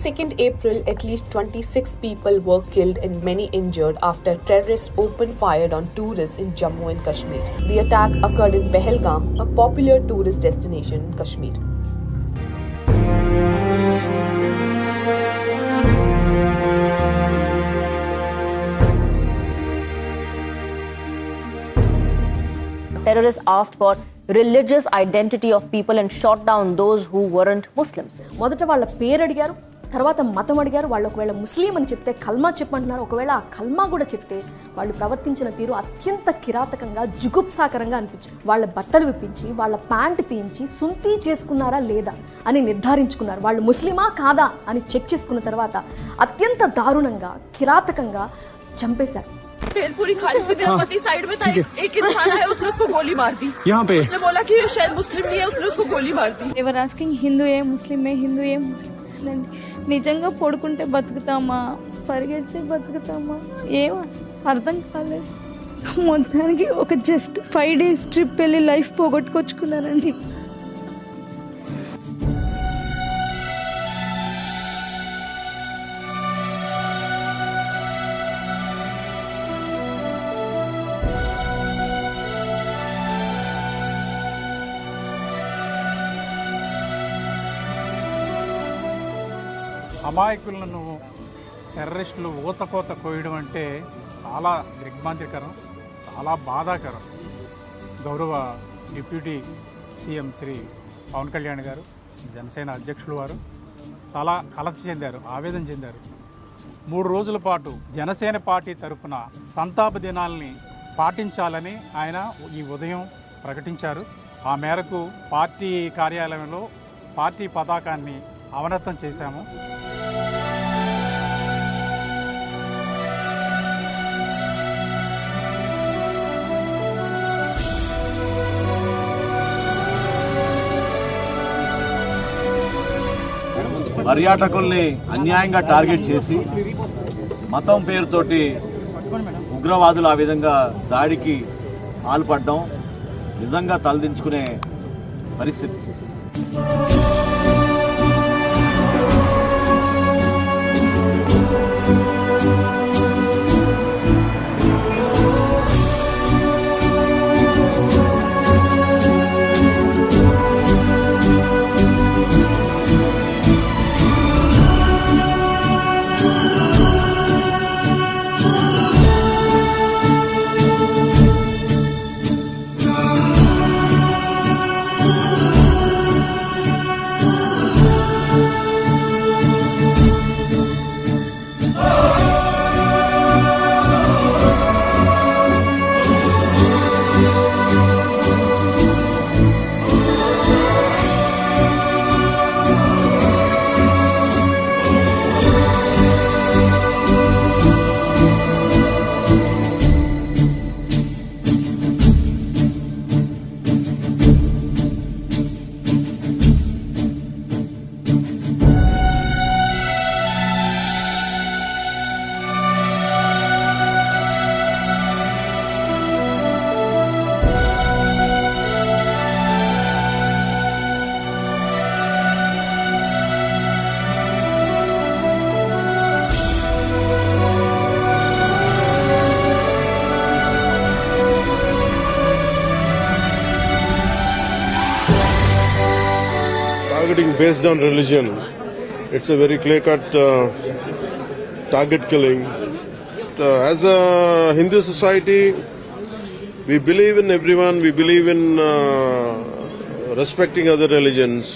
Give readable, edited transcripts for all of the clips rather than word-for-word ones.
22nd April, at least 26 people were killed and many injured after terrorists opened fire on tourists in Jammu and Kashmir. The attack occurred in Pahalgam, a popular tourist destination in Kashmir. Terrorists asked for religious identity of people and shot down those who weren't Muslims. మొదట వాళ్ళ పేరు అడిగారు, తర్వాత మతం అడిగారు. వాళ్ళు ఒకవేళ ముస్లిం అని చెప్తే కల్మా చెప్పమంటున్నారు. ఒకవేళ ఆ కల్మా కూడా చెప్తే వాళ్ళు ప్రవర్తించిన తీరు అత్యంత కిరాతకంగా, జుగుప్సాకరంగా అనిపించింది. వాళ్ళ బట్టలు విప్పించి, వాళ్ళ ప్యాంట్ తీయించి సుంతీ చేసుకున్నారా లేదా అని నిర్ధారించుకున్నారు. వాళ్ళు ముస్లిమా కాదా అని చెక్ చేసుకున్న తర్వాత అత్యంత దారుణంగా, కిరాతకంగా చంపేశారు. पूरी खाली थी, पति साइड में था, एक इंसान है, उसने उसको गोली मार दी. यहाँ पे उसने बोला कि शायद मुस्लिम नहीं है, उसने उसको गोली मार दी. ఎవర్ ఆస్కింగ్ హిందూ ఏ ముస్లిం ఏ హిందూ ఏ ముస్లిం. నిజంగా పడుకుంటే బతుకుతామా, పరిగెడితే బతుకుతామా, ఏమో అర్థం కాలేదు. మొత్తానికి ఒక జస్ట్ 5 days ట్రిప్ వెళ్ళి లైఫ్ పోగొట్టుకొచ్చుకున్నానండి. అమాయకులను టెర్రరిస్టులు ఊతకోత కోయడం అంటే చాలా దిగ్భ్రాంతికరం, చాలా బాధాకరం. గౌరవ డిప్యూటీ సీఎం శ్రీ పవన్ కళ్యాణ్ గారు, జనసేన అధ్యక్షులు వారు చాలా కలత చెందారు, ఆవేదన చెందారు. 3 రోజుల పాటు జనసేన పార్టీ తరఫున సంతాప దినాల్ని పాటించాలని ఆయన ఈ ఉదయం ప్రకటించారు. ఆ మేరకు పార్టీ కార్యాలయంలో పార్టీ పతాకాన్ని అవనతం చేశాము. పర్యాటకుల్ని అన్యాయంగా టార్గెట్ చేసి మతం పేరుతోటి ఉగ్రవాదులు ఆ విధంగా దాడికి పాల్పడడం నిజంగా తలదించుకునే పరిస్థితి. Based on religion, it's a very clear-cut target killing. As a Hindu society, we believe in everyone. We believe in respecting other religions.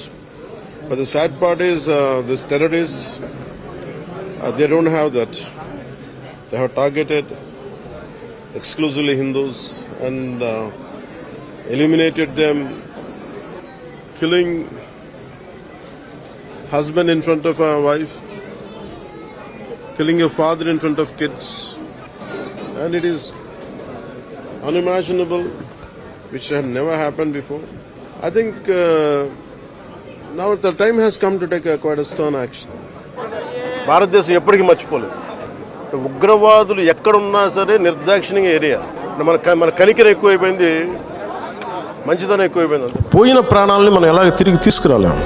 But the sad part is, these terrorists, they don't have that. They have targeted exclusively Hindus and eliminated them, killing husband in front of a wife, killing your father in front of kids, and it is unimaginable, which had never happened before. I think now the time has come to take quite a stern action. భారతదేశం ఎప్పటికీ మర్చిపోలేదు. ఉగ్రవాదులు ఎక్కడున్నా సరే నిర్దాక్షిణ్యంగా area. మన కనికర ఎక్కువైపోయింది, మంచిదనం ఎక్కువైపోయింది. పోయిన ప్రాణాలని మనం ఎలా తిరిగి తీసుకురాలేము.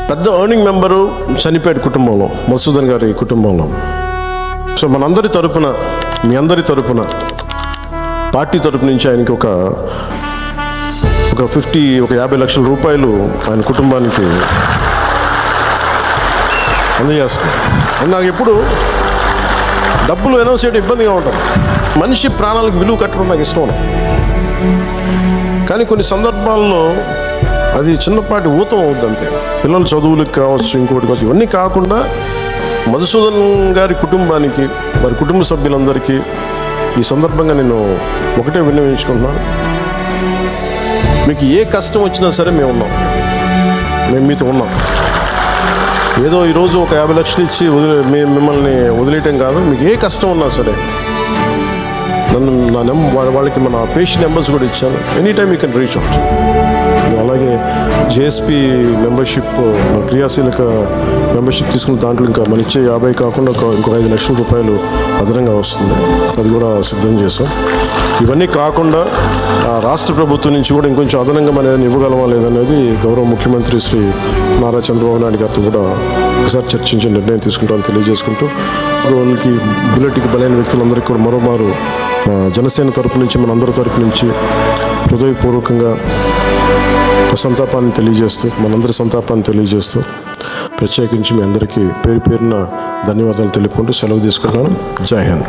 పెద్ద ఎర్నింగ్ మెంబరు చనిపోయాడు కుటుంబంలో, మధుసూదన్ గారి కుటుంబంలో. సో మనందరి తరపున, మీ అందరి తరపున, పార్టీ తరపు నుంచి ఆయనకి ఒక 50 లక్షల రూపాయలు ఆయన కుటుంబానికి అందజేస్తున్నాం. నాకు ఎప్పుడు డబ్బులు అనౌన్స్ చేయడం ఇబ్బందిగా ఉంటుంది. మనిషి ప్రాణాలకు విలువ కట్టడం నాకు ఇష్టం. కానీ కొన్ని సందర్భాల్లో అది చిన్నపాటి ఊతం అవుద్ది అంతే. పిల్లల చదువులకు కావచ్చు, ఇంకోటి కావచ్చు. ఇవన్నీ కాకుండా మధుసూదన్ గారి కుటుంబానికి, వారి కుటుంబ సభ్యులందరికీ ఈ సందర్భంగా నేను ఒకటే విన్నవించుకుంటున్నాను. మీకు ఏ కష్టం వచ్చినా సరే మేము ఉన్నాం, మేము మీతో ఉన్నాం. ఏదో ఈరోజు ఒక 50 లక్షలు ఇచ్చి మిమ్మల్ని వదిలేయటం కాదు. మీకు ఏ కష్టం ఉన్నా సరే వాళ్ళకి మన పేషెంట్ నెంబర్స్ కూడా ఇచ్చాను. Any time you can reach out. అలాగే జేఎస్పీ మెంబర్షిప్, క్రియాశీలక మెంబర్షిప్ తీసుకున్న దాంట్లో ఇంకా మన ఇచ్చే 50 కాకుండా ఇంకో 5 లక్షల రూపాయలు అదనంగా వస్తుంది. అది కూడా సిద్ధం చేస్తాం. ఇవన్నీ కాకుండా రాష్ట్ర ప్రభుత్వం నుంచి కూడా ఇంకొంచెం అదనంగా మనం ఇవ్వగలమా లేదనేది గౌరవ ముఖ్యమంత్రి శ్రీ నారా చంద్రబాబు నాయుడు గారితో కూడా ఒకసారి చర్చించి నిర్ణయం తీసుకుంటామని తెలియజేసుకుంటూ, వాళ్ళకి బుల్లెట్కి బలైన వ్యక్తులందరికీ కూడా మరోమారు జనసేన తరపు నుంచి, మనందరి తరపు నుంచి హృదయపూర్వకంగా సంతాపాన్ని తెలియజేస్తూ, మనందరి సంతాపాన్ని తెలియజేస్తూ, ప్రత్యేకించి మీ అందరికీ పేరు పేరున ధన్యవాదాలు తెలుపుకుంటూ సెలవు తీసుకుంటున్నాను. జై హింద్.